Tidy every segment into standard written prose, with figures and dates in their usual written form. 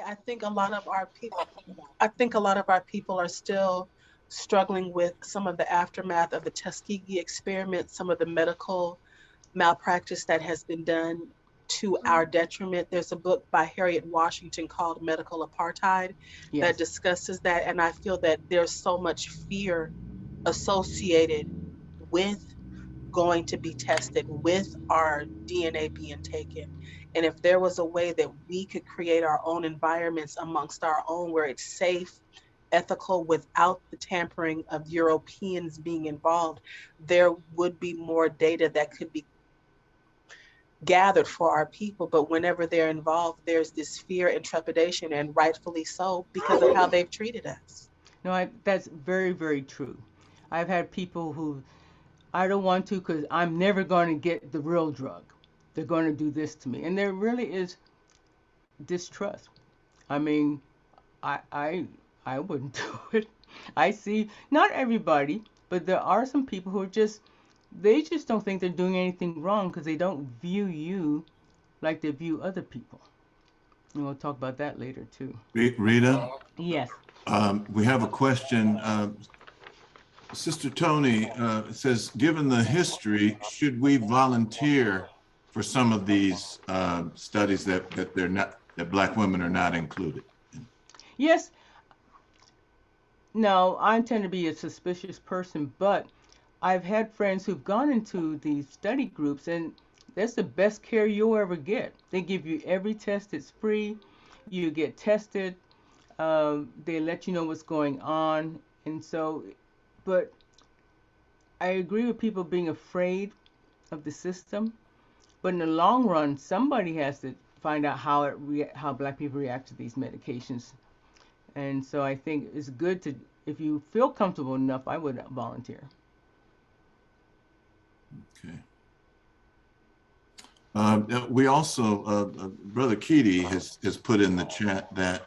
I think a lot of our people, I think a lot of our people are still struggling with some of the aftermath of the Tuskegee experiment, some of the medical malpractice that has been done to our detriment. There's a book by Harriet Washington called Medical Apartheid that Yes. discusses that. And I feel that there's so much fear associated with going to be tested, with our DNA being taken. And if there was a way that we could create our own environments amongst our own where it's safe, ethical, without the tampering of Europeans being involved, there would be more data that could be gathered for our people. But whenever they're involved, there's this fear and trepidation, and rightfully so, because of how they've treated us. No, that's very, very true. I've had people who I don't want to because I'm never going to get the real drug. They're going to do this to me. And there really is distrust. I mean, I I I wouldn't do it. I see not everybody, but there are some people who are just they just don't think they're doing anything wrong because they don't view you like they view other people. And we'll talk about that later too. Rita, Yes. we have a question. Sister Tony says, given the history, should we volunteer for some of these studies that they're not that Black women are not included in? Yes. No, I tend to be a suspicious person, but I've had friends who've gone into these study groups, and that's the best care you'll ever get. They give you every test, it's free. You get tested, they let you know what's going on. And so, but I agree with people being afraid of the system, but in the long run, somebody has to find out how black people react to these medications. And so I think it's good to, if you feel comfortable enough, I would volunteer. Okay. We also, Brother Keaty has put in the chat that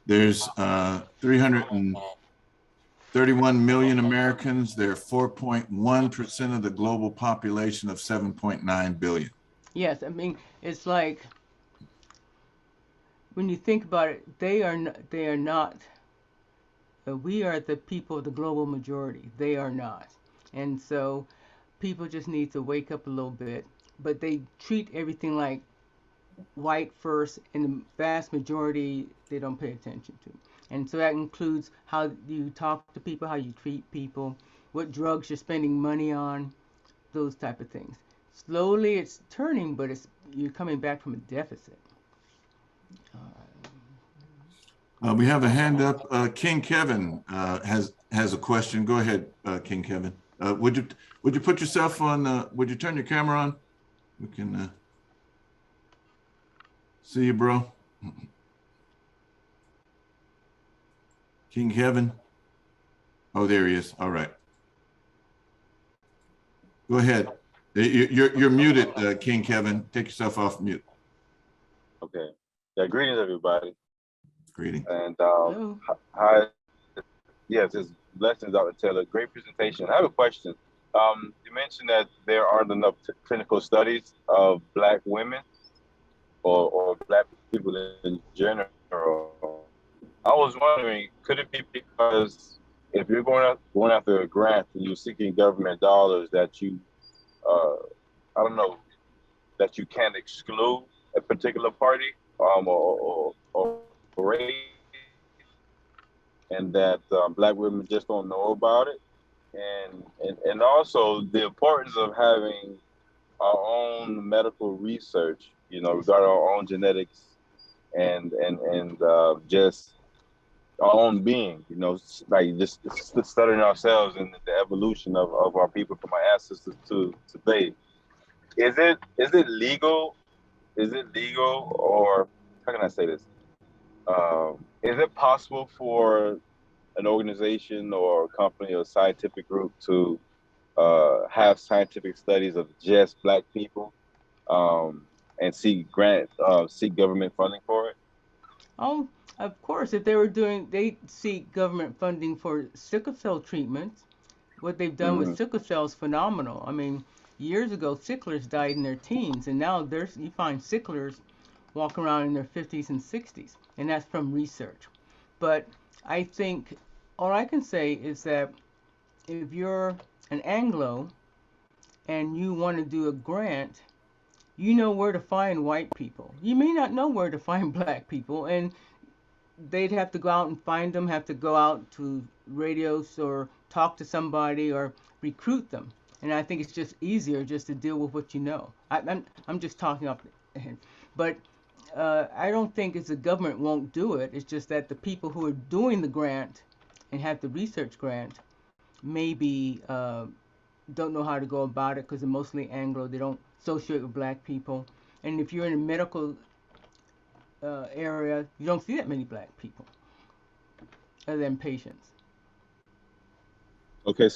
there's 331 million Americans. They're 4.1% of the global population of 7.9 billion. Yes, I mean, it's like when you think about it, they are not. We are the people, the global majority. They are not, and so people just need to wake up a little bit. But they treat everything like white first, and the vast majority they don't pay attention to. And so that includes how you talk to people, how you treat people, what drugs you're spending money on, those type of things. Slowly it's turning, but it's you're coming back from a deficit. We have a hand up. King Kevin has a question. Go ahead, King Kevin. Would you put yourself on? Would you turn your camera on? We can see you, bro. King Kevin. Oh, there he is. All right. Go ahead. You're muted, King Kevin. Take yourself off mute. Okay. Yeah, greetings, everybody. Greeting. And Hello. hi, yes, it's blessings, Dr. Taylor. Great presentation. I have a question. You mentioned that there aren't enough clinical studies of Black women or Black people in general. I was wondering, could it be because if you're going after a grant and you're seeking government dollars that you, uh, I don't know, that you can't exclude a particular party or race, and that Black women just don't know about it, and also the importance of having our own medical research, regarding our own genetics and just our own being, like just studying ourselves and the evolution of our people from our ancestors to today. Is it legal? Is it legal, or how can I say this? Is it possible for an organization or a company or scientific group to have scientific studies of just Black people, and seek government funding for it? Oh, of course, if they seek government funding for sickle cell treatments. What they've done with Mm-hmm. sickle cell is phenomenal. I mean, years ago, sicklers died in their teens, and now you find sicklers walk around in their 50s and 60s, and that's from research. But I think all I can say is that if you're an Anglo and you want to do a grant, you know where to find white people. You may not know where to find black people, and they'd have to go out and find them, have to go out to radios or talk to somebody or recruit them. And I think it's just easier just to deal with what you know. I'm just talking up, but I don't think it's the government won't do it. It's just that the people who are doing the grant and have the research grant maybe don't know how to go about it because they're mostly Anglo. They don't associate with black people. And if you're in a medical area, you don't see that many black people other than patients. Okay,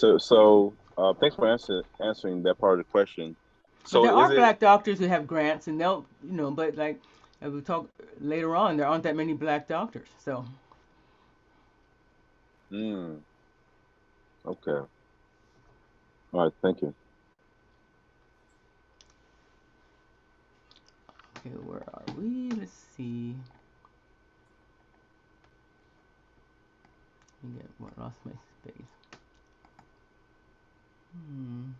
thanks for answering that part of the question. But So there is are it? black doctors who have grants, and they'll, but like we'll talk later on, there aren't that many black doctors. So, Mm, okay. All right. Thank you. okay, where are we? Let's see. What lost my space. Hmm.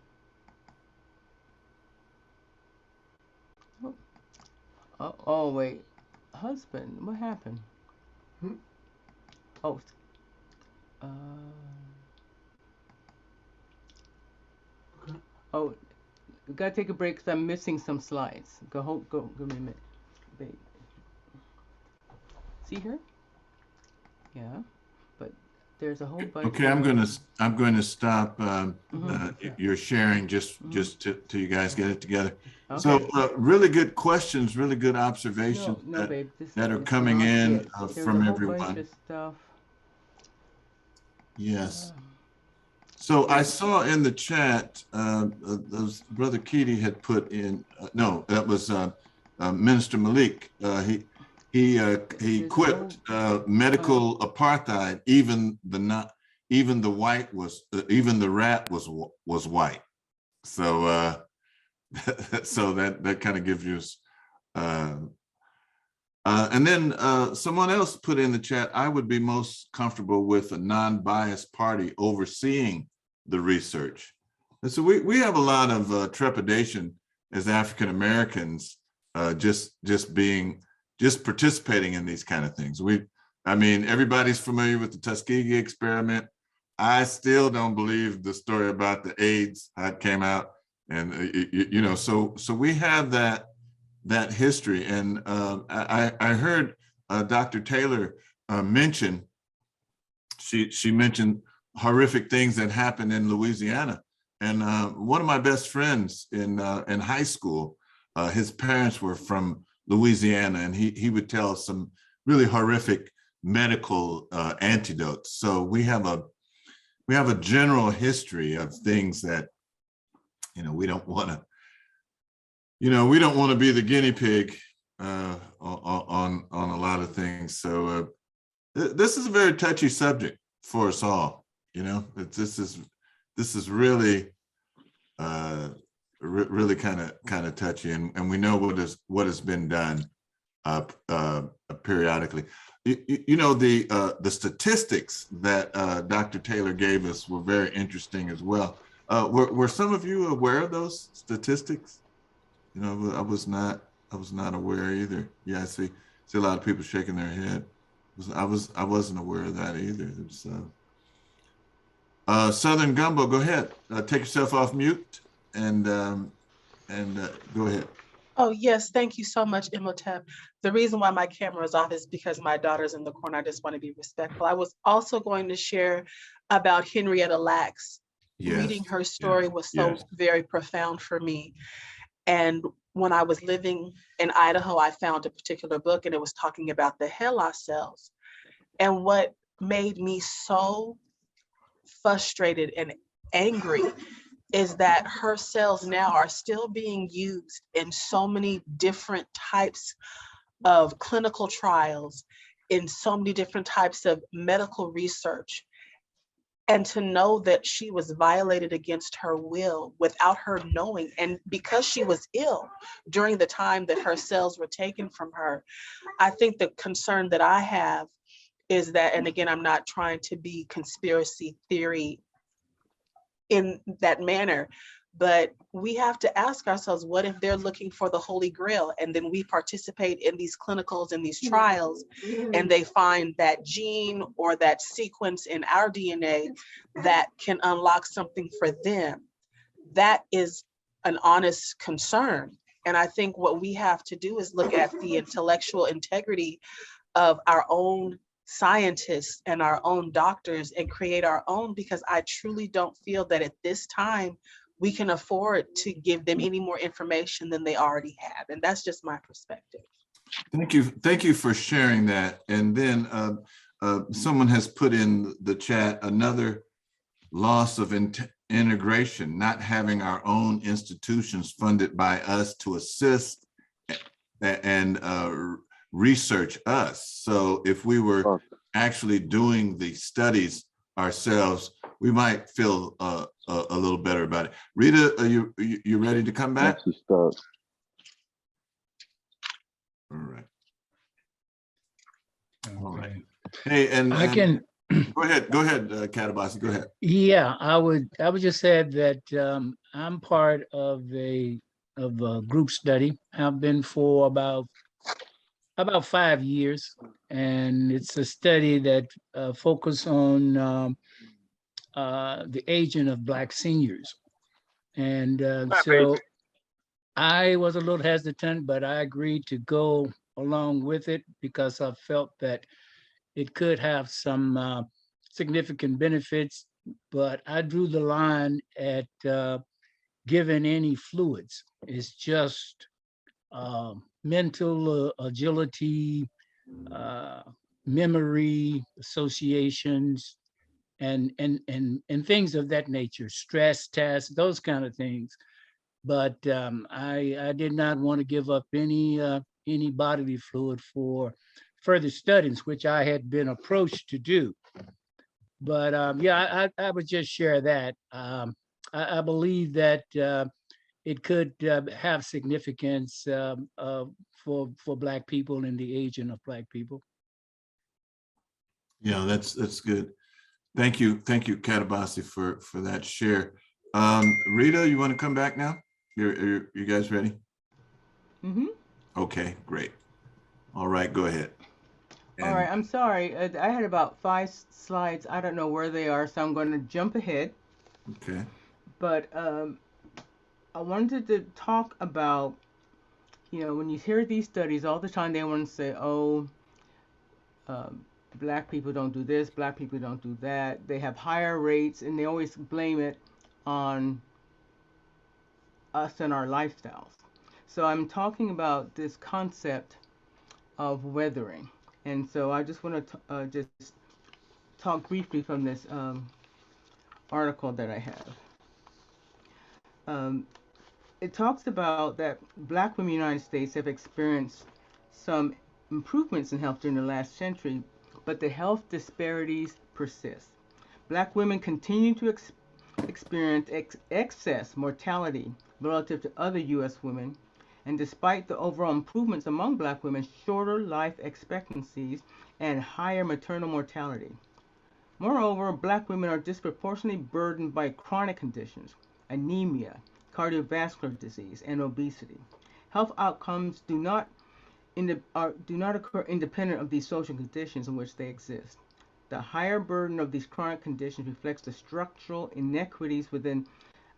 Oh, wait. Husband, what happened? Oh, uh, oh, we gotta take a break because I'm missing some slides. Give me a minute. Wait. See here? Yeah, but there's a whole bunch Okay, of. I'm going to stop your sharing Mhm. just till you guys get it together. Okay. So really good questions, really good observations No, babe. This that are is coming not in it. There's a from whole bunch everyone. of stuff. Yes. Uh, So I saw in the chat, Brother Keaty had put in, no, that was Minister Malik. He there's a whole. quipped medical apartheid. Even the white was even the rat was white. So so that kind of gives you. Uh, and then someone else put in the chat, I would be most comfortable with a non-biased party overseeing the research. And so we have a lot of trepidation as African Americans, just participating in these kind of things. I mean, everybody's familiar with the Tuskegee experiment. I still don't believe the story about the AIDS that came out, and so we have that history. And I heard Dr. Taylor mention, she mentioned horrific things that happened in Louisiana. And one of my best friends in high school, his parents were from Louisiana, and he would tell some really horrific medical antidotes. So we have a general history of things that we don't want to be the guinea pig on a lot of things. So this is a very touchy subject for us all. This is really really kind of touchy, and we know what has been done periodically. The statistics that Dr. Taylor gave us were very interesting as well. Were some of you aware of those statistics? I was not aware either. Yeah, I see a lot of people shaking their head. I wasn't aware of that either. It's, Southern Gumbo, go ahead. Take yourself off mute and go ahead. Oh, yes. Thank you so much, Imhotep. The reason why my camera is off is because my daughter's in the corner. I just want to be respectful. I was also going to share about Henrietta Lacks. Yes. Reading her story was so very profound for me. And when I was living in Idaho, I found a particular book, and it was talking about the HeLa cells. And what made me so frustrated and angry is that her cells now are still being used in so many different types of clinical trials, in so many different types of medical research. and to know that she was violated against her will without her knowing, and because she was ill during the time that her cells were taken from her. I think the concern that I have is that, and again, I'm not trying to be conspiracy theory in that manner, but we have to ask ourselves, what if they're looking for the holy grail, and then we participate in these clinicals and these trials, and they find that gene or that sequence in our DNA that can unlock something for them? That is an honest concern. And I think what we have to do is look at the intellectual integrity of our own scientists and our own doctors and create our own, because I truly don't feel that at this time we can afford to give them any more information than they already have. And that's just my perspective. Thank you for sharing that. And then someone has put in the chat another loss of integration, not having our own institutions funded by us to assist and research us. So if we were actually doing the studies ourselves, we might feel a little better about it. Rita, are you ready to come back? All right. All right. Hey, and I can go ahead, Katabasi, go ahead. Yeah, I would just add that I'm part of a group study. I've been for about 5 years, and it's a study that focus on the aging of Black seniors. And so I was a little hesitant, but I agreed to go along with it because I felt that it could have some significant benefits, but I drew the line at giving any fluids. It's just mental agility, uh, memory, associations, and things of that nature, stress tests, those kind of things. But I did not want to give up any bodily fluid for further studies, which I had been approached to do. But yeah, I would just share that. I believe that it could have significance for Black people and the aging of Black people. Yeah, that's good. Thank you, Katabasi, for that share. Rita, you want to come back now? You guys ready? Mm-hmm. Okay, great. All right, go ahead. All right, I'm sorry. I had about 5 slides. I don't know where they are, so I'm going to jump ahead. Okay. But I wanted to talk about, when you hear these studies all the time, they want to say, oh, Black people don't do this, Black people don't do that. They have higher rates, and they always blame it on us and our lifestyles. So I'm talking about this concept of weathering. And so I just want to just talk briefly from this article that I have. Um, it talks about that Black women in the United States have experienced some improvements in health during the last century, but the health disparities persist. Black women continue to experience excess mortality relative to other U.S. women, and despite the overall improvements among Black women, shorter life expectancies and higher maternal mortality. Moreover, Black women are disproportionately burdened by chronic conditions, anemia, cardiovascular disease, and obesity. Health outcomes do not occur independent of these social conditions in which they exist. The higher burden of these chronic conditions reflects the structural inequities within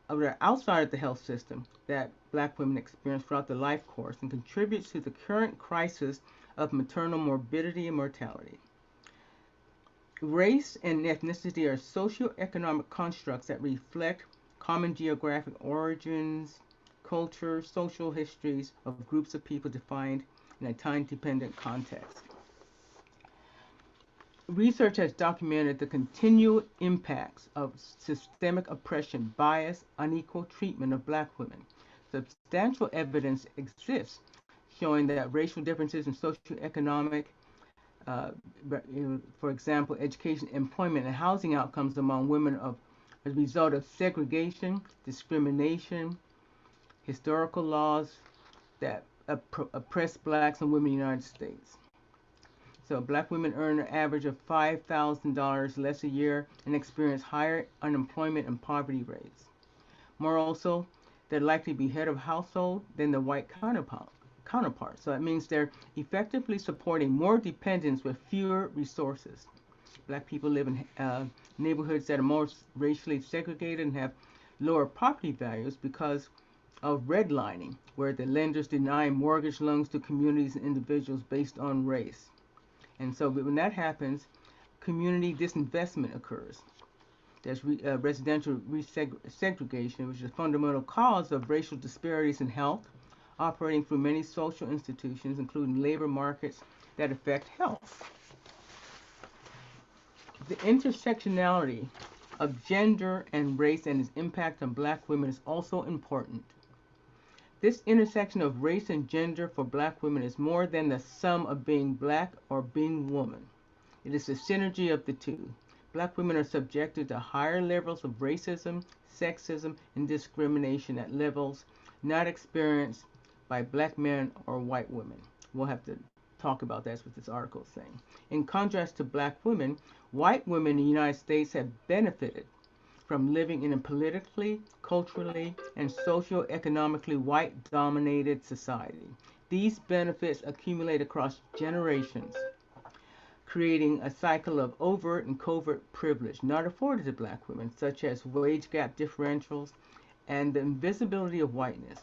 or outside of the health system that Black women experience throughout their life course and contributes to the current crisis of maternal morbidity and mortality. Race and ethnicity are socioeconomic constructs that reflect common geographic origins, culture, social histories of groups of people defined in a time-dependent context. Research has documented the continued impacts of systemic oppression, bias, unequal treatment of Black women. Substantial evidence exists showing that racial differences in socioeconomic Uh, for example, education, employment, and housing outcomes among women as a result of segregation, discrimination, historical laws that oppress blacks and women in the United States. So black women earn an average of $5,000 less a year and experience higher unemployment and poverty rates. More also, they're likely to be head of household than the white counterpart. So that means they're effectively supporting more dependents with fewer resources. Black people live in neighborhoods that are more racially segregated and have lower property values because of redlining, where the lenders deny mortgage loans to communities and individuals based on race. And so when that happens, community disinvestment occurs. There's residential segregation, which is a fundamental cause of racial disparities in health, operating through many social institutions, including labor markets that affect health. The intersectionality of gender and race and its impact on black women is also important. This intersection of race and gender for black women is more than the sum of being black or being woman. It is the synergy of the two. Black women are subjected to higher levels of racism, sexism, and discrimination at levels not experienced by black men or white women. We'll have to talk about that, what this article is saying. In contrast to black women, white women in the United States have benefited from living in a politically, culturally, and socio-economically white-dominated society. These benefits accumulate across generations, creating a cycle of overt and covert privilege not afforded to black women, such as wage gap differentials and the invisibility of whiteness.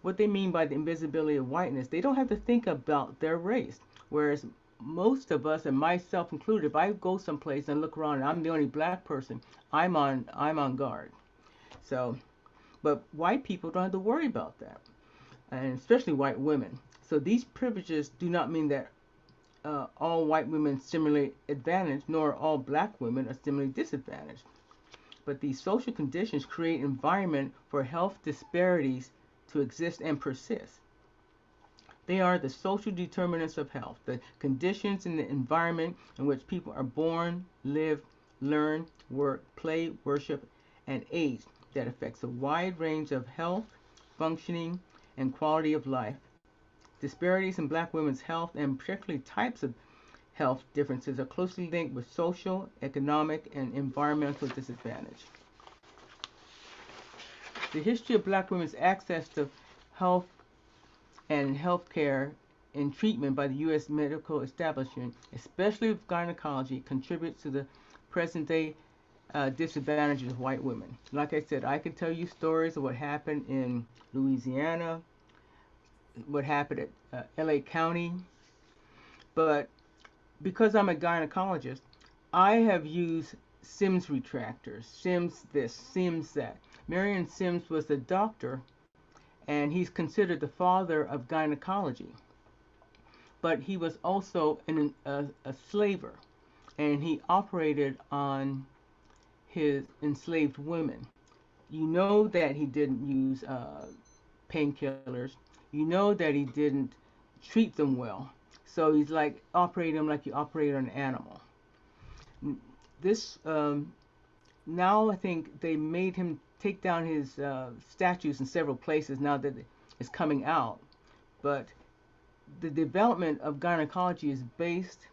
What they mean by the invisibility of whiteness, they don't have to think about their race, whereas most of us, and myself included, if I go someplace and look around and I'm the only black person, I'm on guard. So, but white people don't have to worry about that, and especially white women. So these privileges do not mean that all white women similarly advantaged, nor all black women are similarly disadvantaged. But these social conditions create an environment for health disparities to exist and persist. They are the social determinants of health, the conditions in the environment in which people are born, live, learn, work, play, worship, and age that affects a wide range of health, functioning, and quality of life. Disparities in black women's health and particularly types of health differences are closely linked with social, economic, and environmental disadvantage. The history of black women's access to health and health care and treatment by the U.S. medical establishment, especially with gynecology, contributes to the present day disadvantages of white women. Like I said, I could tell you stories of what happened in Louisiana, what happened at LA County, but because I'm a gynecologist, I have used Sims retractors, Sims this, Sims that. Marion Sims was a doctor, and he's considered the father of gynecology. But he was also a slaver, and he operated on his enslaved women. You know that he didn't use painkillers. You know that he didn't treat them well. So he's like operating them like you operate on an animal. This now I think they made him take down his statues in several places now that it's coming out. But the development of gynecology is based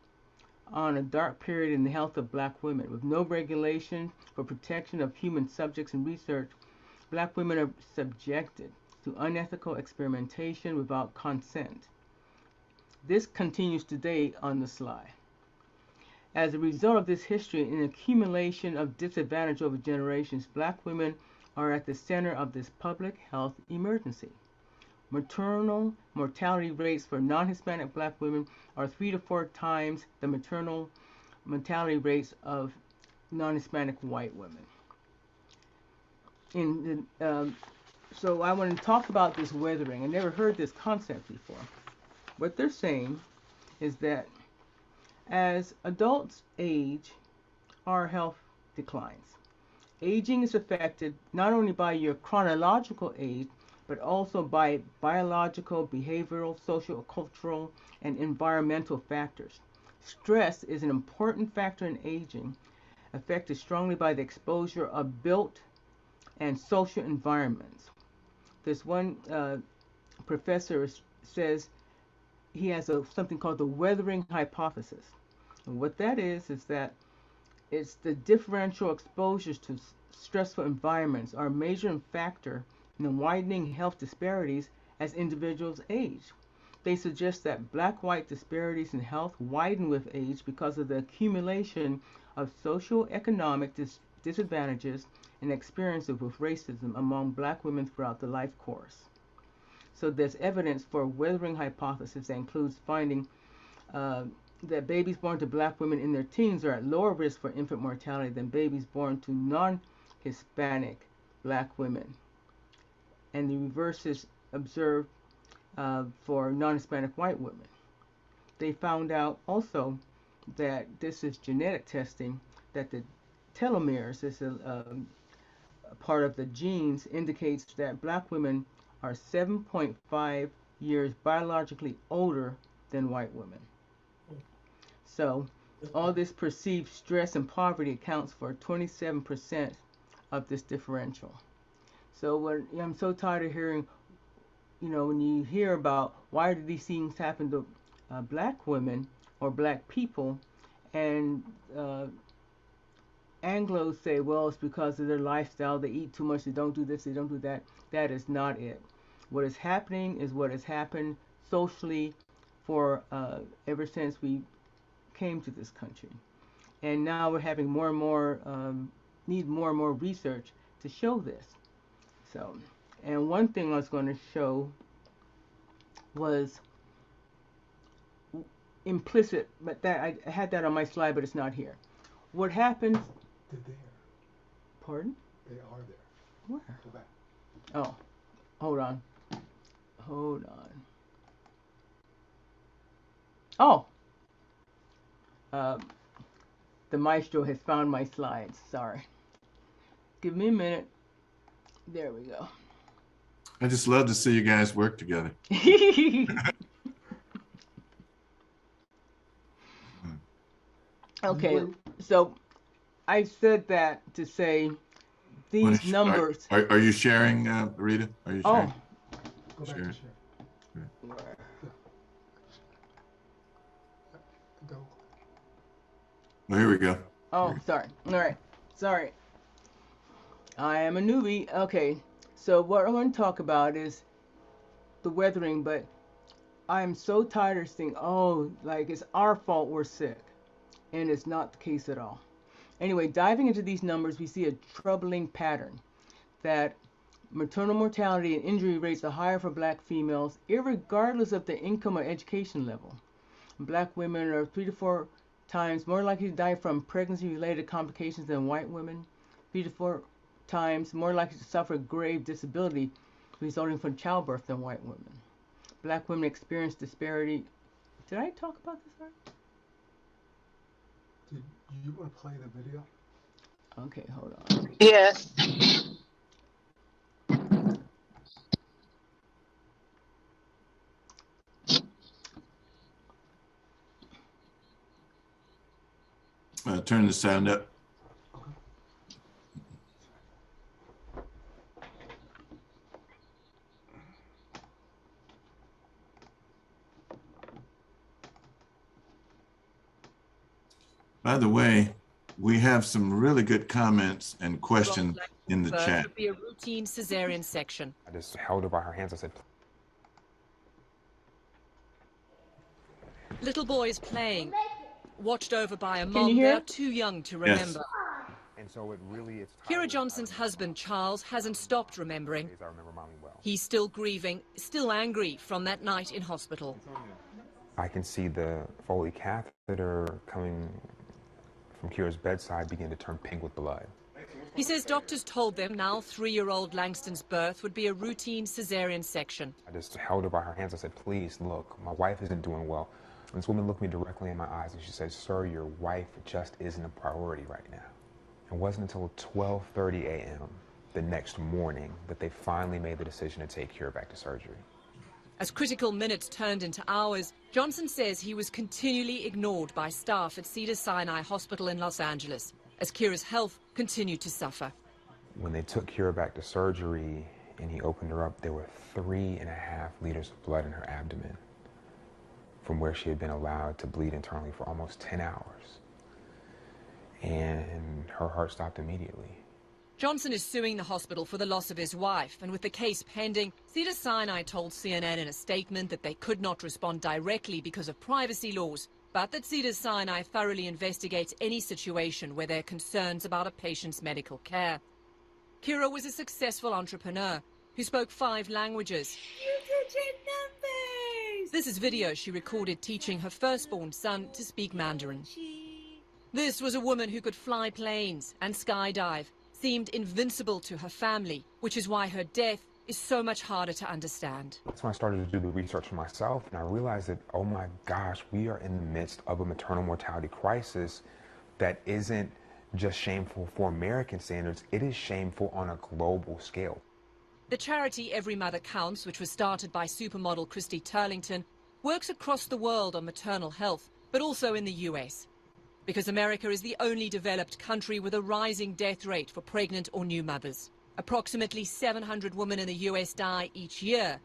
on a dark period in the health of black women. With no regulation for protection of human subjects and research, black women are subjected to unethical experimentation without consent. This continues today on the sly. As a result of this history and accumulation of disadvantage over generations, black women are at the center of this public health emergency. Maternal mortality rates for non-Hispanic black women are 3 to 4 times the maternal mortality rates of non-Hispanic white women. So I want to talk about this weathering. I never heard this concept before. What they're saying is that as adults age, our health declines. Aging is affected not only by your chronological age, but also by biological, behavioral, social, cultural, and environmental factors. Stress is an important factor in aging, affected strongly by the exposure of built and social environments. This one professor says he has something called the weathering hypothesis. And what that is that it's the differential exposures to stressful environments are a major factor in the widening health disparities as individuals age. They suggest that black-white disparities in health widen with age because of the accumulation of social-economic disadvantages and experiences with racism among black women throughout the life course. So there's evidence for a weathering hypothesis that includes finding that babies born to black women in their teens are at lower risk for infant mortality than babies born to non-Hispanic black women. And the reverse is observed for non-Hispanic white women. They found out also that this is genetic testing, that the telomeres is a part of the genes indicates that black women are 7.5 years biologically older than white women. So all this perceived stress and poverty accounts for 27% of this differential. So when I'm so tired of hearing, when you hear about why do these things happen to black women or black people, and Anglos say, well, it's because of their lifestyle. They eat too much. They don't do this. They don't do that. That is not it. What is happening is what has happened socially for ever since we came to this country, and now we're having more and more need more and more research to show this. So, and one thing I was going to show was implicit, but that I had that on my slide, but it's not here. What happens? They're there. Pardon? They are there. Where? Go back. Oh, hold on. Hold on. Oh, the maestro has found my slides. Sorry. Give me a minute. There we go. I just love to see you guys work together. Okay, so I said that to say these numbers. Are you sharing, Rita? Are you sharing? Go back to share. Go. Oh, here we go. Oh, sorry. All right. Sorry. I am a newbie. Okay. So what I want to talk about is the weathering, but I'm so tired of saying, oh, like it's our fault we're sick. And it's not the case at all. Anyway, diving into these numbers, we see a troubling pattern that maternal mortality and injury rates are higher for black females, irregardless of their income or education level. Black women are 3 to 4 times more likely to die from pregnancy-related complications than white women, 3 to 4 times more likely to suffer grave disability resulting from childbirth than white women. Black women experience disparity. Did I talk about this already? Did you want to play the video? Okay, hold on. Yes. Turn the sound up. By the way, we have some really good comments and questions in the chat. Would be a routine cesarean section. I just held her by her hands. I said, Little boys playing, watched over by a mom they're too young to remember. Yes. and so it really is. Kira Johnson's husband, Charles, hasn't stopped remembering. I remember mommy well. He's still grieving, still angry from that night in hospital. I can see the Foley catheter coming from Kira's bedside begin to turn pink with blood. He says doctors told them now 3-year-old Langston's birth would be a routine cesarean section. I just held her by her hands. I said, please, look, my wife isn't doing well. And this woman looked me directly in my eyes and she said, sir, your wife just isn't a priority right now. It wasn't until 12:30 a.m. the next morning that they finally made the decision to take Kira back to surgery. As critical minutes turned into hours, Johnson says he was continually ignored by staff at Cedars-Sinai Hospital in Los Angeles as Kira's health continued to suffer. When they took Kira back to surgery and he opened her up, there were 3.5 liters of blood in her abdomen from where she had been allowed to bleed internally for almost 10 hours. And her heart stopped immediately. Johnson is suing the hospital for the loss of his wife, and with the case pending, Cedars-Sinai told CNN in a statement that they could not respond directly because of privacy laws, but that Cedars-Sinai thoroughly investigates any situation where there are concerns about a patient's medical care. Kira was a successful entrepreneur who spoke 5 languages. This is video she recorded teaching her firstborn son to speak Mandarin. This was a woman who could fly planes and skydive, seemed invincible to her family, which is why her death is so much harder to understand. That's when I started to do the research for myself, and I realized that, oh my gosh, we are in the midst of a maternal mortality crisis that isn't just shameful for American standards, it is shameful on a global scale. The charity Every Mother Counts, which was started by supermodel Christy Turlington, works across the world on maternal health, but also in the US. Because America is the only developed country with a rising death rate for pregnant or new mothers. Approximately 700 women in the US die each year.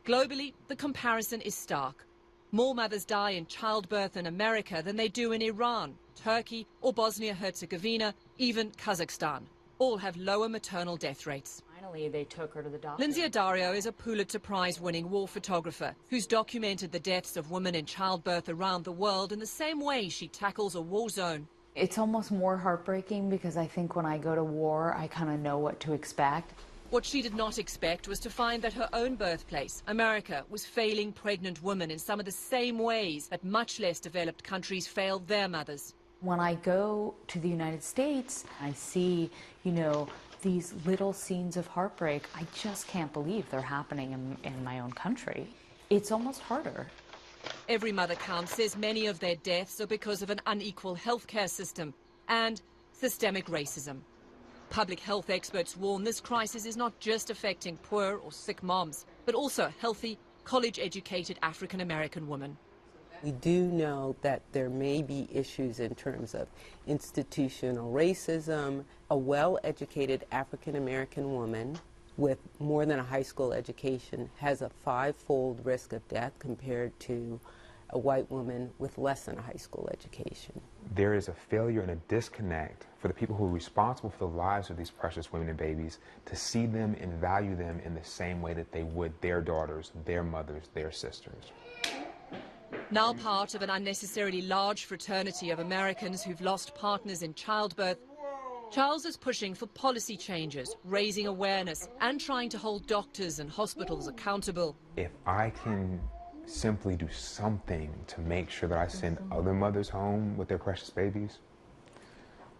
Globally, the comparison is stark. More mothers die in childbirth in America than they do in Iran, Turkey, or Bosnia-Herzegovina, even Kazakhstan. All have lower maternal death rates. Finally, they took her to the doctor. Lindsay Addario is a Pulitzer Prize-winning war photographer who's documented the deaths of women in childbirth around the world in the same way she tackles a war zone. It's almost more heartbreaking because I think when I go to war, I kind of know what to expect. What she did not expect was to find that her own birthplace, America, was failing pregnant women in some of the same ways that much less developed countries failed their mothers. When I go to the United States, I see, these little scenes of heartbreak. I just can't believe they're happening in my own country. It's almost harder. Every Mother Counts says many of their deaths are because of an unequal healthcare system and systemic racism. Public health experts warn this crisis is not just affecting poor or sick moms, but also healthy, college-educated African-American women. We do know that there may be issues in terms of institutional racism. A well-educated African-American woman with more than a high school education has a 5-fold risk of death compared to a white woman with less than a high school education. There is a failure and a disconnect for the people who are responsible for the lives of these precious women and babies to see them and value them in the same way that they would their daughters, their mothers, their sisters. Now part of an unnecessarily large fraternity of Americans who've lost partners in childbirth, Charles is pushing for policy changes, raising awareness, and trying to hold doctors and hospitals accountable. If I can simply do something to make sure that I send other mothers home with their precious babies,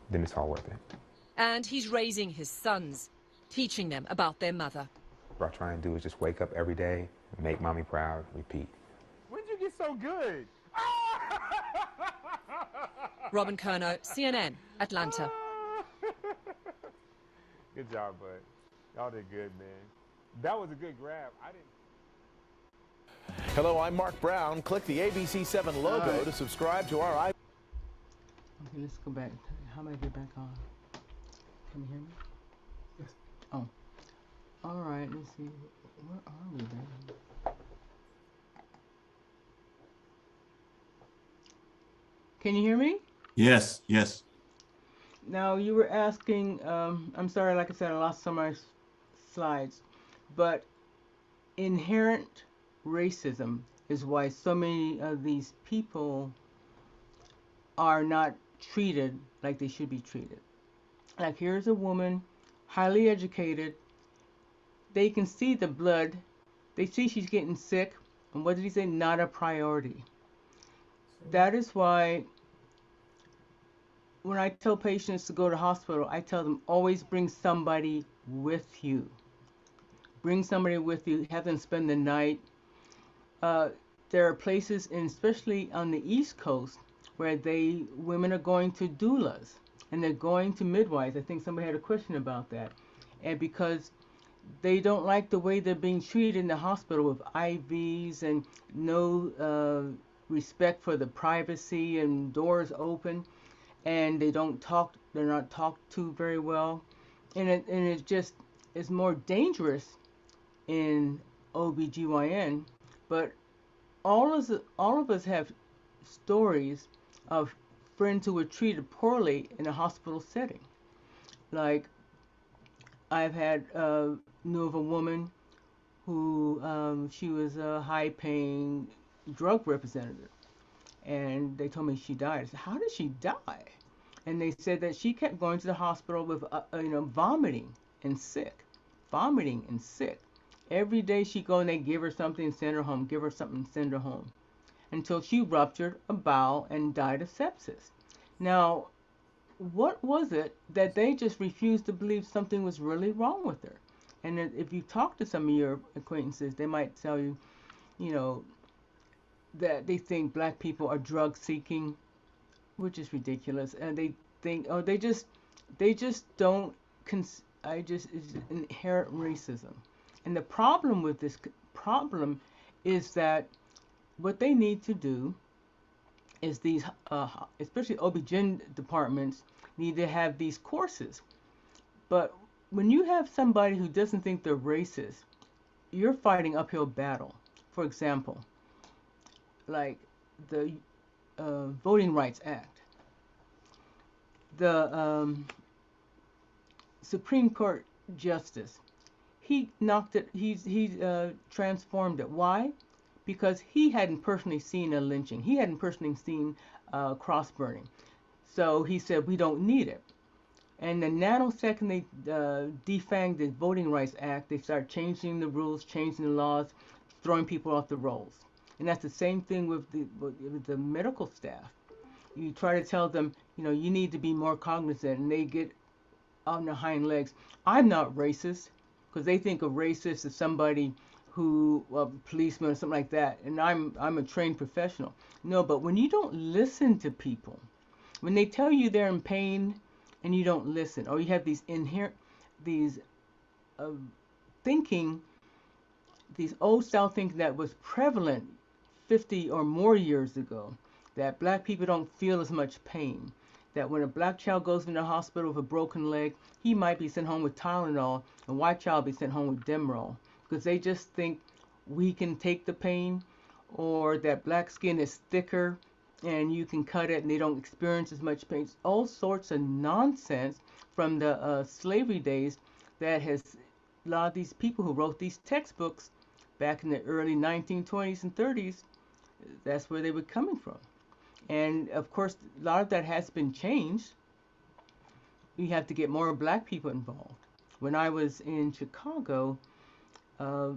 then it's all worth it. And he's raising his sons, teaching them about their mother. What I try and do is just wake up every day, make mommy proud, repeat. When did you get so good? Robin Kerno, CNN, Atlanta. Good job, bud. Y'all did good, man. That was a good grab. I didn't. Hello, I'm Mark Brown. Click the ABC7 logo to subscribe to our. Okay, let's go back. How do I get back on? Can you hear me? Yes. Oh. All right, let's see. Where are we then? Can you hear me? Yes, yes. Now, you were asking, I'm sorry, like I said, I lost some of my slides, but inherent racism is why so many of these people are not treated like they should be treated. Like, here's a woman, highly educated, they can see the blood, they see she's getting sick, and what did he say? Not a priority. That is why when I tell patients to go to hospital, I tell them always bring somebody with you. Bring somebody with you, have them spend the night. There are places, especially on the East Coast, where women are going to doulas and they're going to midwives. I think somebody had a question about that. And because they don't like the way they're being treated in the hospital with IVs and no respect for the privacy and doors open, and they're not talked to very well, and it just is more dangerous in OBGYN. But all of us have stories of friends who were treated poorly in a hospital setting. Like I've had knew of a woman who she was a high-paying drug representative, and they told me she died. I said, "How did she die?" And they said that she kept going to the hospital with vomiting and sick, vomiting and sick. Every day she go and they give her something and send her home, give her something and send her home, until she ruptured a bowel and died of sepsis. Now, what was it that they just refused to believe something was really wrong with her? And if you talk to some of your acquaintances, they might tell you, you know, that they think black people are drug seeking, which is ridiculous, and they think, oh, they just don't. It's inherent racism, and the problem with this problem is that what they need to do is these, especially OB/GYN departments, need to have these courses. But when you have somebody who doesn't think they're racist, you're fighting uphill battle. For example, like the Voting Rights Act, the Supreme Court justice, he knocked it. He transformed it. Why? Because he hadn't personally seen a lynching. He hadn't personally seen cross burning. So he said we don't need it. And the nanosecond they defanged the Voting Rights Act, they started changing the rules, changing the laws, throwing people off the rolls. And that's the same thing with the medical staff. You try to tell them, you know, you need to be more cognizant, and they get on their hind legs. I'm not racist, because they think a racist is somebody who, a policeman or something like that, and I'm a trained professional. No, but when you don't listen to people, when they tell you they're in pain and you don't listen, or you have these inherent, these uh, thinking, these old style thinking that was prevalent 50 or more years ago, that black people don't feel as much pain, that when a black child goes in the hospital with a broken leg, he might be sent home with Tylenol, and white child be sent home with Demerol, because they just think we can take the pain, or that black skin is thicker and you can cut it and they don't experience as much pain. It's all sorts of nonsense from the slavery days that has a lot of these people who wrote these textbooks back in the early 1920s and 30s, that's where they were coming from. And of course, a lot of that has been changed. We have to get more black people involved. When I was in Chicago, uh,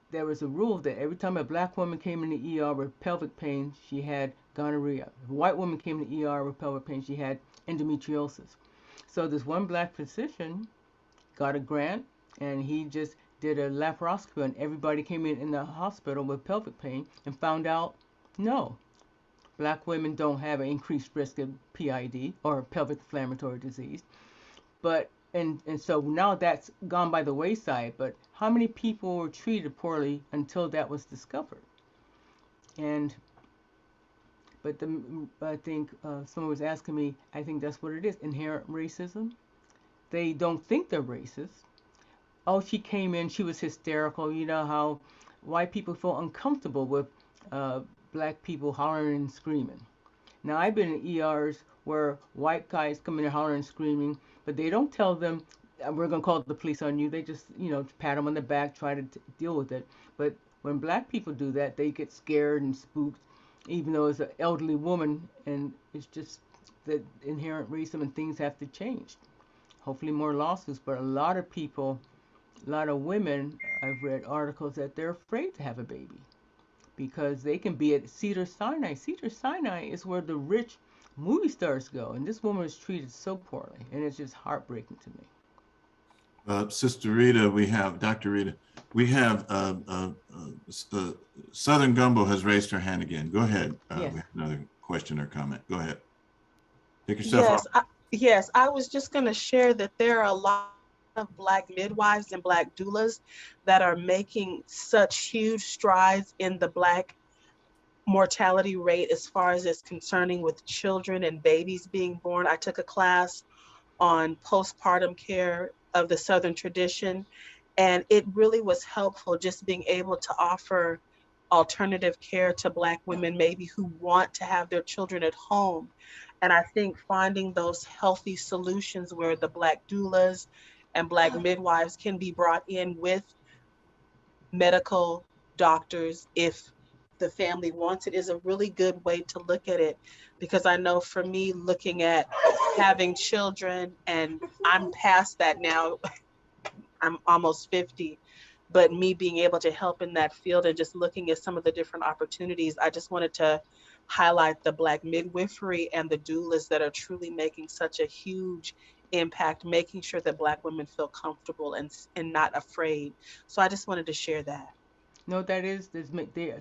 there was a rule that every time a black woman came in the ER with pelvic pain, she had gonorrhea. If a white woman came in the ER with pelvic pain, she had endometriosis. So this one black physician got a grant, and he just did a laparoscopy on everybody came in the hospital with pelvic pain, and found out no, black women don't have an increased risk of PID, or pelvic inflammatory disease. But and so now that's gone by the wayside. But how many people were treated poorly until that was discovered? And but I think someone was asking me, I think that's what it is, inherent racism. They don't think they're racist. Oh, she came in, she was hysterical. You know how white people feel uncomfortable with black people hollering and screaming. Now, I've been in ERs where white guys come in and hollering and screaming, but they don't tell them, we're going to call the police on you. They just, you know, pat them on the back, try to deal with it. But when black people do that, they get scared and spooked, even though it's an elderly woman, and it's just the inherent racism, and things have to change. Hopefully more lawsuits, but a lot of people, a lot of women, I've read articles that they're afraid to have a baby because they can be at Cedar Sinai. Cedar Sinai is where the rich movie stars go, and this woman was treated so poorly, and it's just heartbreaking to me. Sister Rita, Dr. Rita, we have Southern Gumbo has raised her hand again. Go ahead. Yes. We have another question or comment. Go ahead. Take yourself off. Yes, I was just going to share that there are a lot of Black midwives and Black doulas that are making such huge strides in the Black mortality rate as far as it's concerning with children and babies being born. I took a class on postpartum care of the Southern tradition, and it really was helpful just being able to offer alternative care to Black women, maybe who want to have their children at home. And I think finding those healthy solutions where the Black doulas and Black midwives can be brought in with medical doctors if the family wants it is a really good way to look at it, because I know for me, looking at having children, and I'm past that now, I'm almost 50, but me being able to help in that field and just looking at some of the different opportunities, I just wanted to highlight the Black midwifery and the doulas that are truly making such a huge impact, making sure that Black women feel comfortable and not afraid. So I just wanted to share that. No, that is it's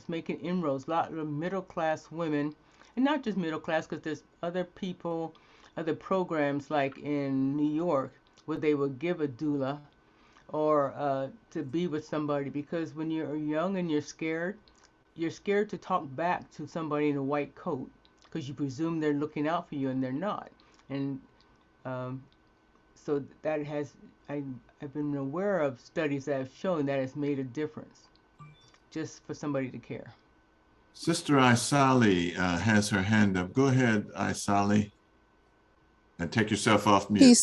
making inroads. A lot of middle class women, and not just middle class, because there's other people, other programs like in New York where they will give a doula or to be with somebody, because when you're young and you're scared to talk back to somebody in a white coat because you presume they're looking out for you and they're not. And um, so that has I, I've been aware of studies that have shown that it's made a difference just for somebody to care. Sister Isali has her hand up. Go ahead, Isali, and take yourself off mute.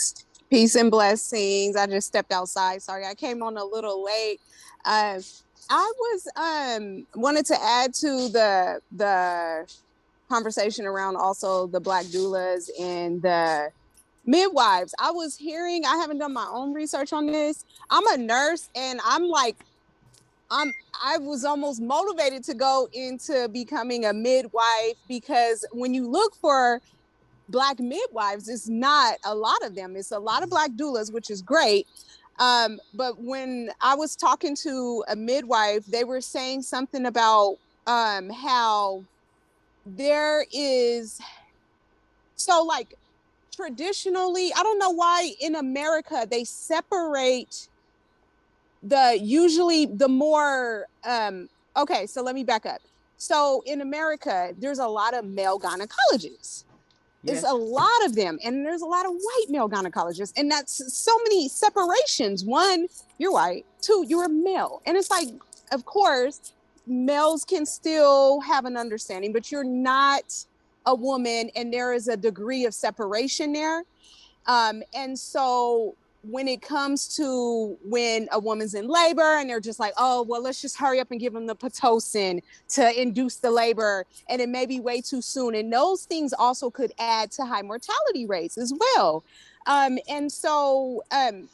Peace and blessings. I just stepped outside. Sorry, I came on a little late. I was wanted to add to the conversation around also the Black doulas and the midwives. I was hearing, I haven't done my own research on this. I'm a nurse, and I was almost motivated to go into becoming a midwife, because when you look for Black midwives, it's not a lot of them. It's a lot of Black doulas, which is great. But when I was talking to a midwife, they were saying something about how there is, so like traditionally, I don't know why in America they separate usually the more okay, so let me back up. So in America, there's a lot of male gynecologists. It's Yes. a lot of them, and there's a lot of white male gynecologists, and that's so many separations. One, you're white. Two, you're a male, and it's like, of course, males can still have an understanding, but you're not a woman, and there is a degree of separation there. And so when it comes to when a woman's in labor and they're just like, oh, well, let's just hurry up and give them the Pitocin to induce the labor, and it may be way too soon. And those things also could add to high mortality rates as well. And so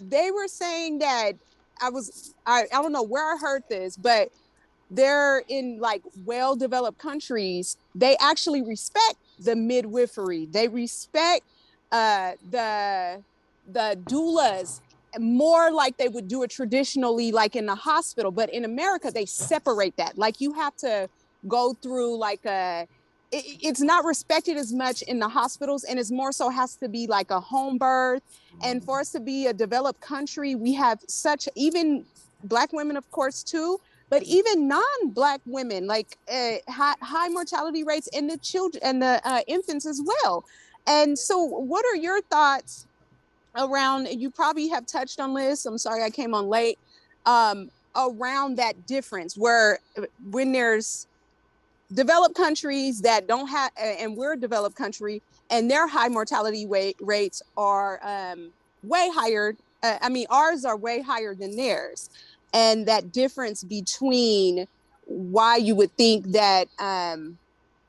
they were saying that I don't know where I heard this, but they're in like well-developed countries, they actually respect the midwifery. They respect the doulas more like they would do it traditionally, like in the hospital. But in America, they separate that. Like you have to go through like it's not respected as much in the hospitals, and it's more so has to be like a home birth. And for us to be a developed country, we have such, even Black women, of course, too, but even non-Black women, like high mortality rates in the children and the infants as well. And so what are your thoughts around, you probably have touched on this, I'm sorry I came on late, around that difference where when there's developed countries that don't have, and we're a developed country, and their high mortality rates are way higher. I mean, ours are way higher than theirs. And that difference between why you would think that,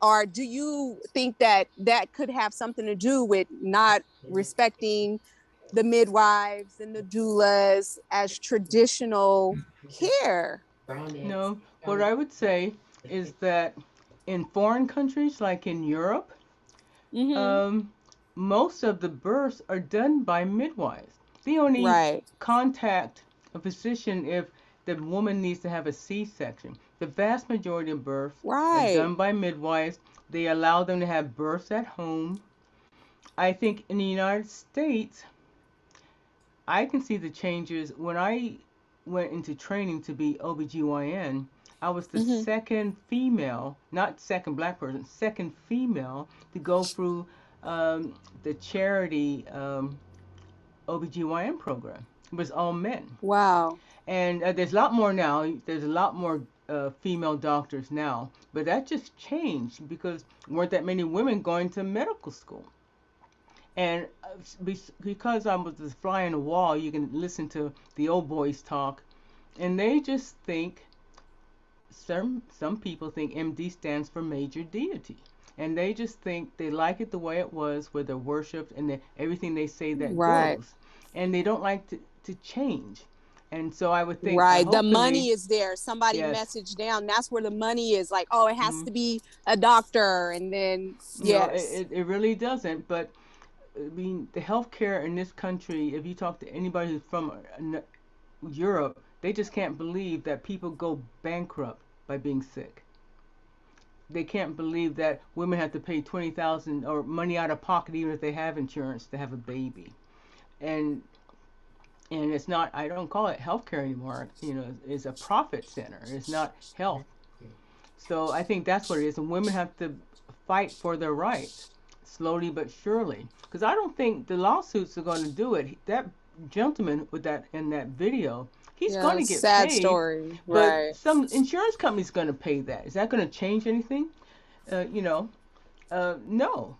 or do you think that that could have something to do with not respecting the midwives and the doulas as traditional care? No, what I would say is that in foreign countries like in Europe, Mm-hmm. um, most of the births are done by midwives. They only Right. contact a physician if the woman needs to have a C-section. The vast majority of births are Right. done by midwives. They allow them to have births at home. I think in the United States, I can see the changes when I went into training to be OBGYN. I was the Hmm. second female, not second black person, second female to go through the charity OBGYN program. It was all men. Wow. And there's a lot more now. There's a lot more female doctors now. But that just changed because weren't that many women going to medical school. And because I was a fly on the wall, you can listen to the old boys talk, and they just think some people think MD stands for major deity, and they just think they like it the way it was, where they're worshipped and everything they say that Right. goes, and they don't like to change. And so I would think, Right. The hopefully, money is there. Somebody yes. messaged down. That's where the money is. Like, oh, it has Mm, to be a doctor. And then, no, yes. it really doesn't. But I mean, the healthcare in this country, if you talk to anybody who's from Europe, they just can't believe that people go bankrupt by being sick. They can't believe that women have to pay 20,000 or money out of pocket even if they have insurance to have a baby. And it's not, I don't call it healthcare anymore. It's a profit center. It's not health. So I think that's what it is. And women have to fight for their rights slowly but surely. Because I don't think the lawsuits are going to do it. That gentleman with that in that video, he's going Yeah. to get Sad paid, story. but Right. some insurance company's going to pay that. Is that going to change anything? No.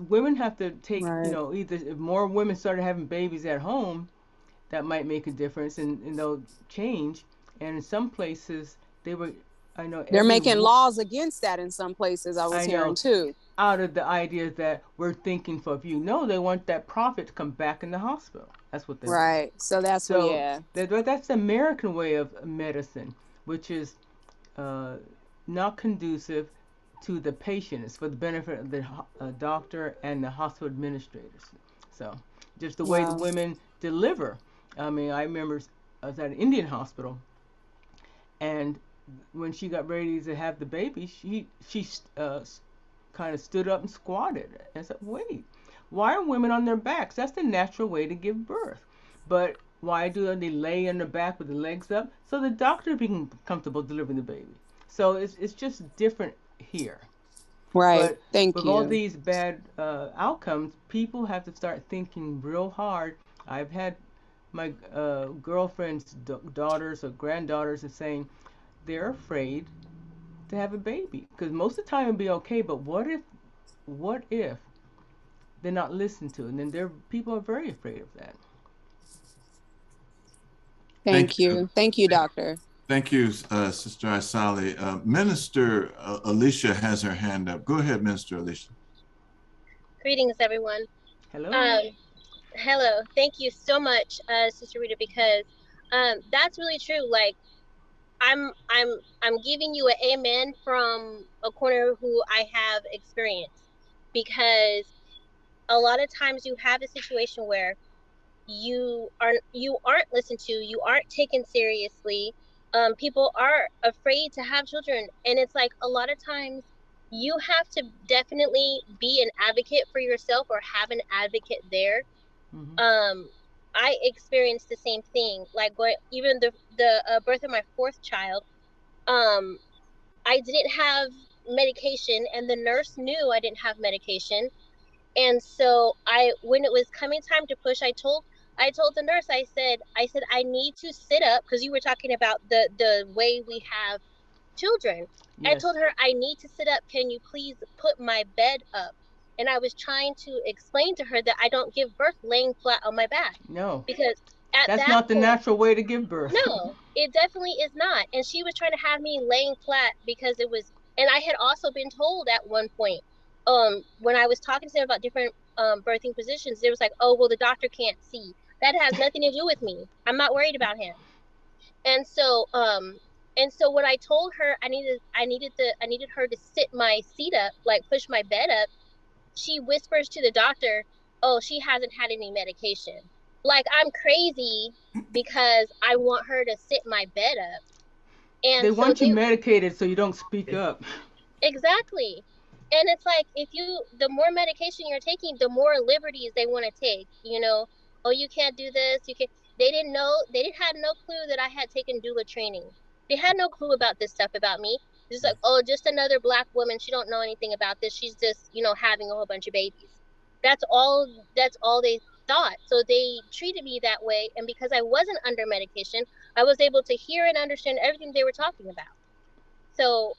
Women have to take, Right. either if more women started having babies at home, that might make a difference and they'll change. And in some places, they were, I know They're making laws against that in some places, I was I hearing know, too. out of the idea that we're thinking for you. No, they want that profit to come back in the hospital. That's what they want. Right. So that's what, So yeah. that's the American way of medicine, which is uh, not conducive to the patient. It's for the benefit of the doctor and the hospital administrators. So just the way the Wow. women deliver. I mean, I remember I was at an Indian hospital, and when she got ready to have the baby, she kind of stood up and squatted. And I said, wait, why are women on their backs? That's the natural way to give birth. But why do they lay on their back with the legs up? So the doctor be comfortable delivering the baby. So it's just different here. Right. But Thank with all you. these bad outcomes, people have to start thinking real hard. I've had my girlfriend's daughters or granddaughters are saying they're afraid to have a baby because most of the time it'll be okay. But what if they're not listened to? And then people are very afraid of that. Thank Thank you. you. Thank you, doctor. Thank you, Sister Isali. Minister Alicia has her hand up. Go ahead, Minister Alicia. Greetings, everyone. Hello. Um, hello. Thank you so much, Sister Rita, because that's really true. Like I'm giving you an amen from a corner who I have experience, because a lot of times you have a situation where you aren't listened to, you aren't taken seriously. People are afraid to have children, and it's like a lot of times you have to definitely be an advocate for yourself or have an advocate there. Mm-hmm. I experienced the same thing, like even the birth of my fourth child. um I didn't have medication, and the nurse knew I didn't have medication. And so when it was coming time to push, I told the nurse, I said, I need to sit up, because you were talking about the way we have children. I Yes. told her, I need to sit up. Can you please put my bed up? And I was trying to explain to her that I don't give birth laying flat on my back, No, because at that's that not the point, natural way to give birth. no, it definitely is not. And she was trying to have me laying flat because it was, and I had also been told at one point, when I was talking to them about different birthing positions, it was like, oh, well, the doctor can't see. That has nothing to do with me. I'm not worried about him. And so, when I told her I needed her to sit my seat up, like push my bed up, she whispers to the doctor, oh, she hasn't had any medication. Like I'm crazy because I want her to sit my bed up. They And so want you medicated so you don't speak up. exactly. And it's like, the more medication you're taking, the more liberties they want to take. oh, you can't do this, you can't. They didn't know, they didn't had no clue that I had taken doula training. They had no clue about this stuff about me. Just like, oh, just another Black woman, she don't know anything about this, she's just, having a whole bunch of babies. That's all they thought. So they treated me that way, and because I wasn't under medication, I was able to hear and understand everything they were talking about. So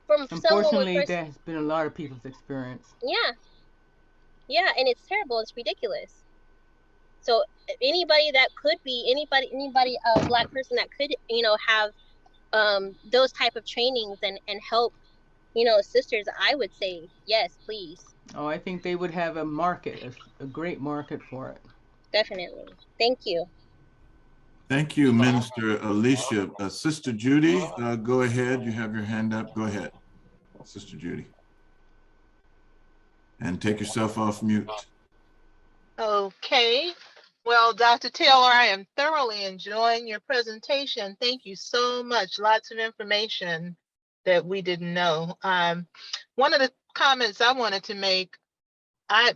from someone with Unfortunately, that has been a lot of people's experience. yeah, yeah, and it's terrible, it's ridiculous. So anybody that could be anybody a Black person that could have those type of trainings and help sisters, I would say yes, please. Oh, I think they would have a market, a great market for it. Definitely. Thank you. Thank you, Minister Alicia. Sister Judy, go ahead. You have your hand up. Go ahead, Sister Judy. And take yourself off mute. Okay. Well, Dr. Taylor, I am thoroughly enjoying your presentation. Thank you so much. Lots of information that we didn't know. One of the comments I wanted to make, I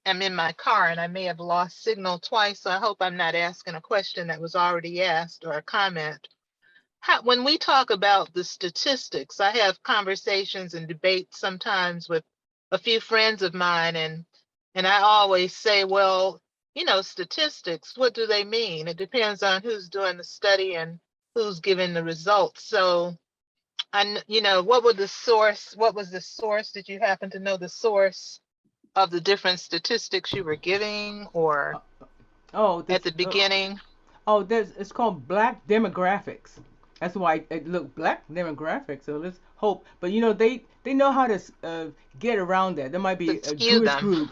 am in my car and I may have lost signal twice, so I hope I'm not asking a question that was already asked or a comment. When we talk about the statistics, I have conversations and debates sometimes with a few friends of mine, and I always say, well, statistics, what do they mean? It depends on who's doing the study and who's giving the results. So, what was the source? Did you happen to know the source of the different statistics you were giving, or at the beginning? It's called Black demographics. That's why it look Black demographics. So let's hope. But they know how to get around that. There might be a Jewish group.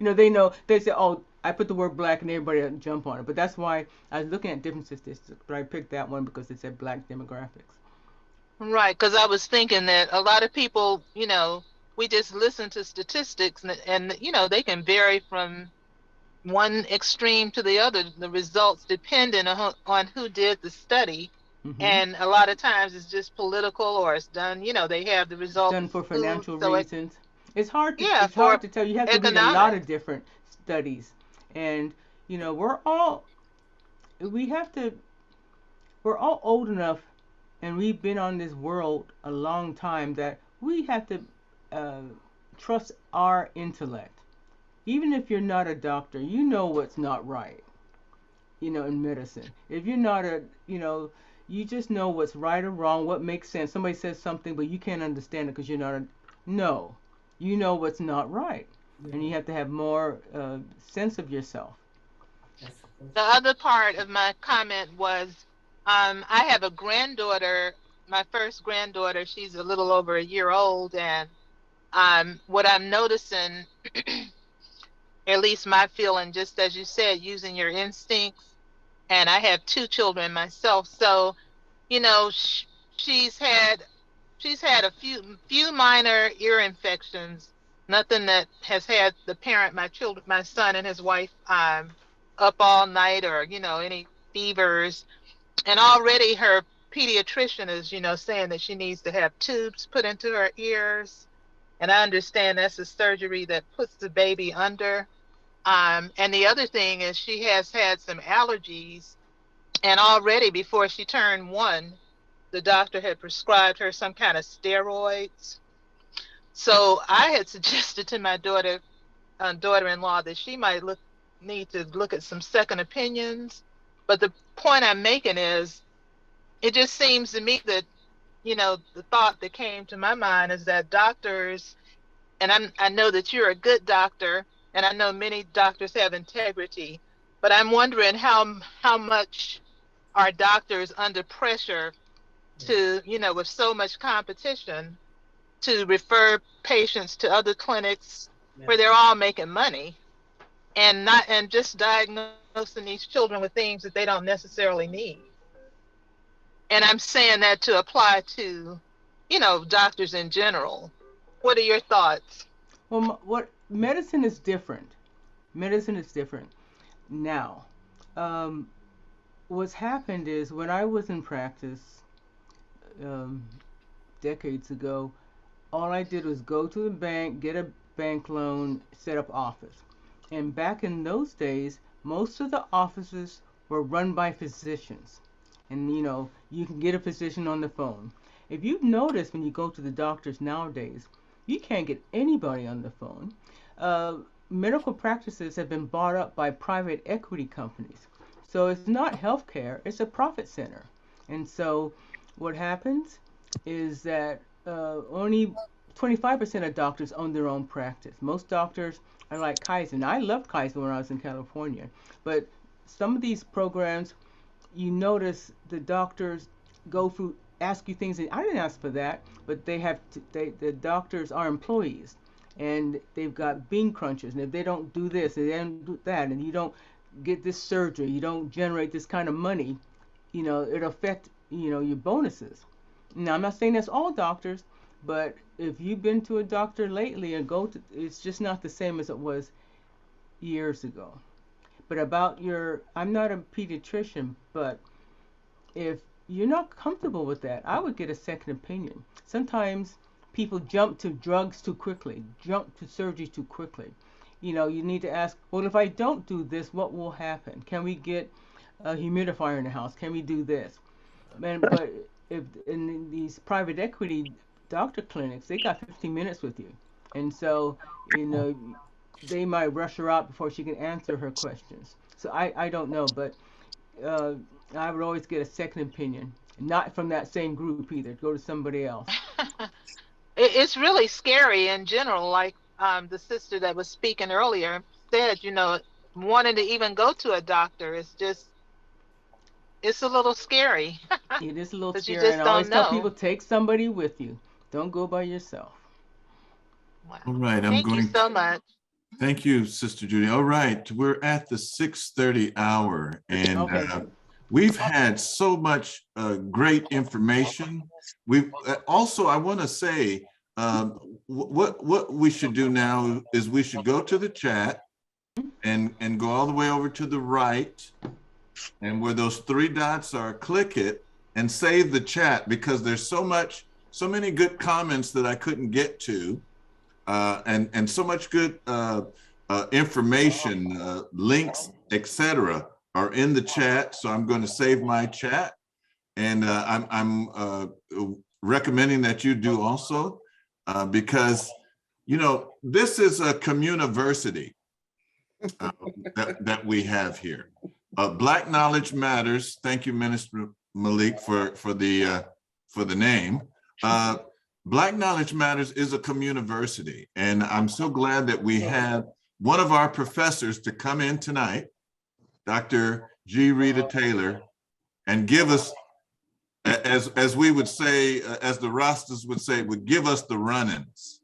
They know. They say, oh, I put the word Black and everybody jump on it. But that's why I was looking at different statistics. But I picked that one because it said Black demographics. Right, because I was thinking that a lot of people, we just listen to statistics and they can vary from one extreme to the other, the results depending on who did the study. And a lot of times it's just political, or it's done, they have the results done for financial so reasons. It's hard to tell. You have to read a lot of different studies. And we're all old enough, and we've been on this world a long time, that we have to trust our intellect. Even if you're not a doctor, you know what's not right, in medicine. If you're not you just know what's right or wrong, what makes sense. Somebody says something, but you can't understand it because you're not no. You know what's not right. And you have to have more sense of yourself. The other part of my comment was, I have a granddaughter, my first granddaughter, she's a little over a year old, and what I'm noticing, at least my feeling, just as you said, using your instincts, and I have two children myself, so she's had a few minor ear infections, nothing that has had the parent, my son and his wife, up all night, or any fevers. And already her pediatrician is saying that she needs to have tubes put into her ears, and I understand that's a surgery that puts the baby under. And the other thing is she has had some allergies, and already before she turned 1, the doctor had prescribed her some kind of steroids. So I had suggested to my daughter-in-law that she might need to look at some second opinions. But the point I'm making is, it just seems to me that, the thought that came to my mind is that doctors, and I know that you're a good doctor, and I know many doctors have integrity, but I'm wondering how much are doctors under pressure to, with so much competition, to refer patients to other clinics where they're all making money, and just diagnosing these children with things that they don't necessarily need. And I'm saying that to apply to, doctors in general. What are your thoughts? Well, what medicine is different. Medicine is different. Now, what's happened is, when I was in practice um, decades ago, all I did was go to the bank, get a bank loan, set up office. And back in those days, most of the offices were run by physicians. And you can get a physician on the phone. If you've noticed when you go to the doctors nowadays, you can't get anybody on the phone. Uh, Medical practices have been bought up by private equity companies. So it's not healthcare, it's a profit center. And so what happens is that only 25% of doctors own their own practice. Most doctors are like Kaizen. I loved Kaizen when I was in California. But some of these programs, you notice the doctors go through, ask you things, and I didn't ask for that, but the doctors are employees, and they've got bean crunchers, and if they don't do this, and they don't do that, and you don't get this surgery, you don't generate this kind of money, it'll affect, your bonuses. Now, I'm not saying that's all doctors, but if you've been to a doctor lately and it's just not the same as it was years ago. But I'm not a pediatrician, but if you're not comfortable with that, I would get a second opinion. Sometimes people jump to drugs too quickly, jump to surgery too quickly. You need to ask, well, if I don't do this, what will happen? Can we get a humidifier in the house? Can we do this? But if in these private equity doctor clinics, they got 15 minutes with you. And so, you know, they might rush her out before she can answer her questions. So I don't know, but uh, I would always get a second opinion, not from that same group either. Go to somebody else. It's really scary in general. Like the sister that was speaking earlier said, wanting to even go to a doctor is just, it's a little scary It is a little because you scary, and just I always don't tell know. people take somebody with you. Don't go by yourself. Wow. All right, I'm Thank you going to, so much. thank you, Sister Judy. All right, we're at the 6:30 hour, and Okay. we've had so much great information. We've also, I want to say, what we should do now is we should go to the chat and go all the way over to the right, and where those three dots are, click it and save the chat, because there's so many good comments that I couldn't get to. And so much good information, links, etc., are in the chat. So I'm going to save my chat, and I'm recommending that you do also, because this is a communiversity that we have here. Black Knowledge Matters. Thank you, Minister Malik, for the name. Black Knowledge Matters is a communiversity, and I'm so glad that we had one of our professors to come in tonight, Dr. Rita Taylor, and give us, as we would say, as the Rastas would say, would give us the run-ins.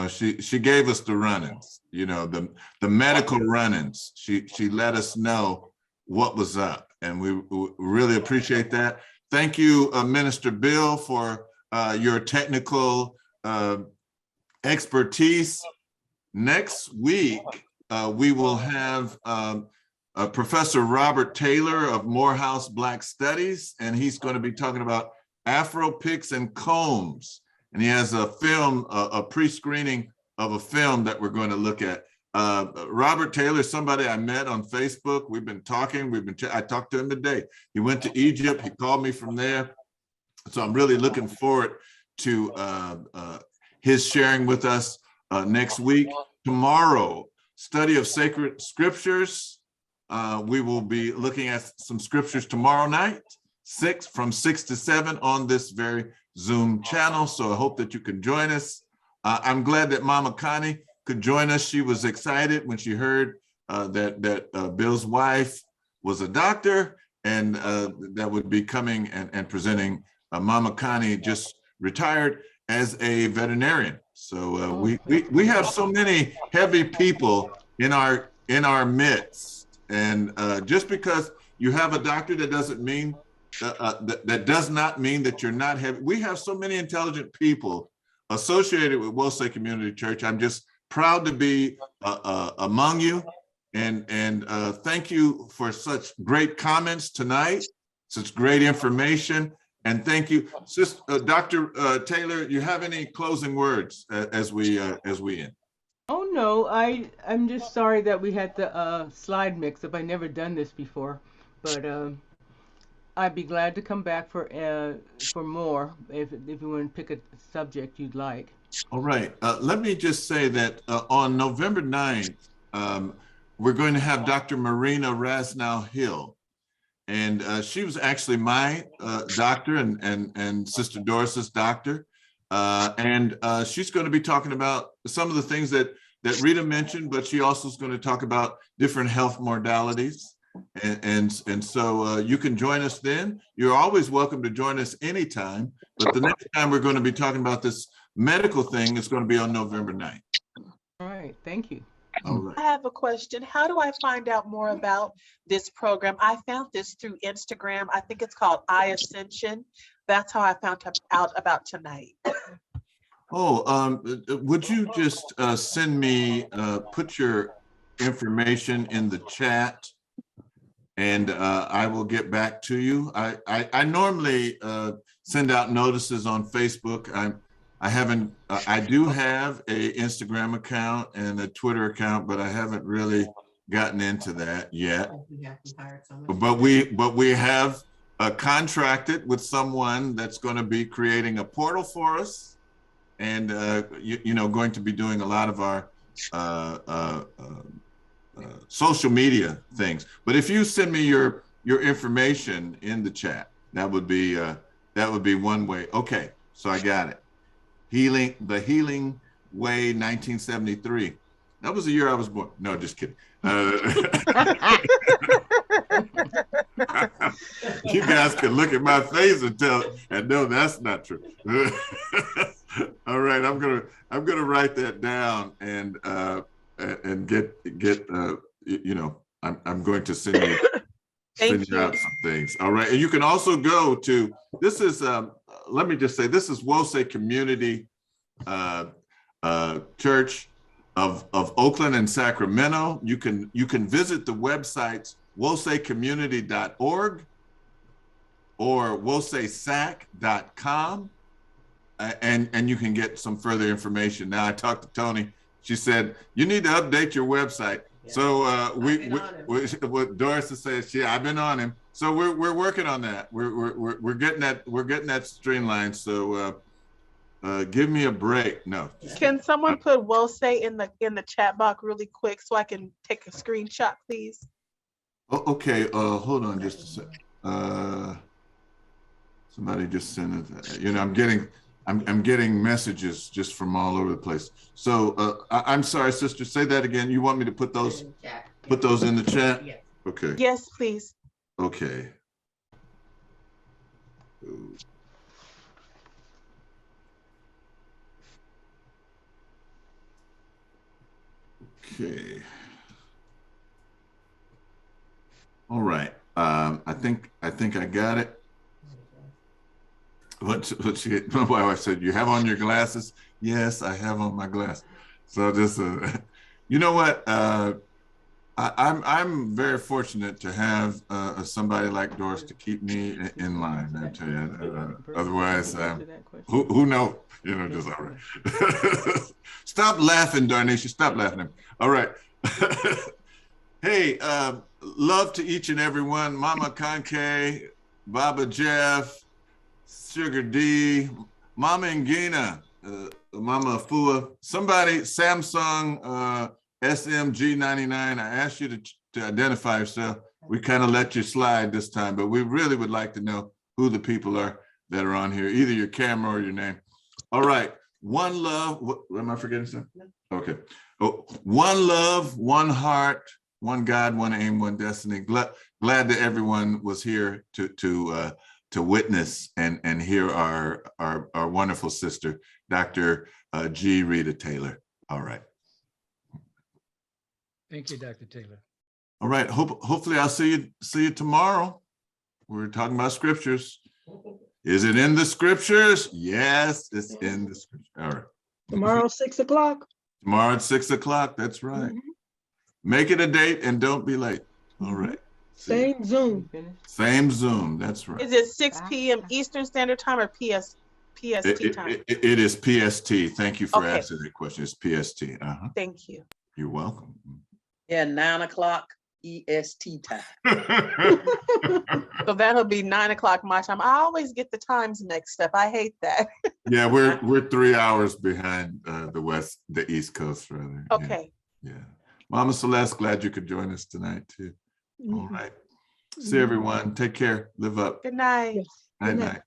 She gave us the run-ins, the medical run-ins. She let us know what was up, and we really appreciate that. Thank you, Minister Bill, for your technical expertise. Next week, we will have Professor Robert Taylor of Morehouse Black Studies, and he's going to be talking about Afro picks and combs. And he has a film, a pre-screening of a film that we're going to look at. Robert Taylor is somebody I met on Facebook. We've been talking. I talked to him today. He went to Egypt. He called me from there. So I'm really looking forward to his sharing with us next week. Tomorrow, study of sacred scriptures. We will be looking at some scriptures tomorrow night, from 6 to 7 on this very Zoom channel. So I hope that you can join us. I'm glad that Mama Connie could join us. She was excited when she heard that Bill's wife was a doctor, and that would be coming and presenting. Mama Connie just retired as a veterinarian. So we have so many heavy people in our midst, and just because you have a doctor, that doesn't mean that does not mean that you're not heavy. We have so many intelligent people associated with Wolsey Community Church. I'm just proud to be among you, and thank you for such great comments tonight, such great information. And thank you, Dr. Taylor. You have any closing words as we end? Oh no, I'm just sorry that we had the slide mix up. I never done this before, but I'd be glad to come back for more if you want to pick a subject you'd like. All right. Let me just say that on November 9th, we're going to have Dr. Marina Rasnow Hill. And she was actually my doctor and Sister Doris's doctor. And she's going to be talking about some of the things that Rita mentioned, but she also is going to talk about different health modalities. And so you can join us then. You're always welcome to join us anytime. But the next time we're going to be talking about this medical thing is going to be on November 9th. All right. Thank you. All right. I have a question. How do I find out more about this program? I found this through Instagram. I think it's called iAscension. That's how I found out about tonight. Oh, would you just send me, put your information in the chat, and I will get back to you. I normally send out notices on Facebook. I do have a Instagram account and a Twitter account, but I haven't really gotten into that yet. But we have contracted with someone that's going to be creating a portal for us, and going to be doing a lot of our social media things. But if you send me your information in the chat, that would be one way. Okay, so I got it. The Healing Way 1973. That was the year I was born. No, just kidding. You guys can look at my face and know that's not true. All right, I'm gonna write that down and get I'm going to send you out some things. All right, and you can also go to this is let me just say this is Wosay Community Church of Oakland and Sacramento. You can visit the websites wosaycommunity.org or wosaysac.com, and you can get some further information. Now I talked to Tony. She said you need to update your website. Yeah. So what Doris is saying, I've been on him. So we're working on that. We're getting that streamlined. So give me a break. No. Can someone put Wosay in the chat box really quick so I can take a screenshot, please? Oh, okay. Hold on just a sec. Somebody just sent it. I'm getting messages just from all over the place. So I'm sorry, sister. Say that again. You want me to put those in the chat? Yes. Okay. Yes, please. Okay. Okay. All right. I think I got it. My wife said, "You have on your glasses?" Yes, I have on my glasses. So this, you know what? I'm very fortunate to have somebody like Doris to keep me in line. I tell you, otherwise, who knows? Just all right. Stop laughing, Darnisha. Stop laughing at me. All right. Hey, love to each and every one. Mama Kanke, Baba Jeff, Sugar D, Mama Ngina, Mama Afua, somebody, Samsung SMG99. I asked you to identify yourself. We kind of let you slide this time, but we really would like to know who the people are that are on here, either your camera or your name. All right. One love. What am I forgetting something? Okay. Oh, one love, one heart, one God, one aim, one destiny. Glad that everyone was here to witness and hear our wonderful sister, Dr. G. Rita Taylor. All right. Thank you, Dr. Taylor. All right. Hopefully I'll see you tomorrow. We're talking about scriptures. Is it in the scriptures? Yes, it's in the scriptures. All right. Tomorrow, 6 o'clock. Tomorrow at 6 o'clock. That's right. Make it a date and don't be late. All right. Same Zoom. Same Zoom. That's right. Is it 6 p.m. Eastern Standard Time or PST time. It is PST. Thank you for Okay. asking that question. It's PST. Thank you. You're welcome. Yeah, 9 o'clock EST time. So that'll be 9 o'clock my time. I always get the times mixed up. I hate that. Yeah, we're 3 hours behind the East Coast, rather. Okay. Yeah. Mama Celeste, glad you could join us tonight too. All right. See everyone. Take care. Live up. Good night. Night night.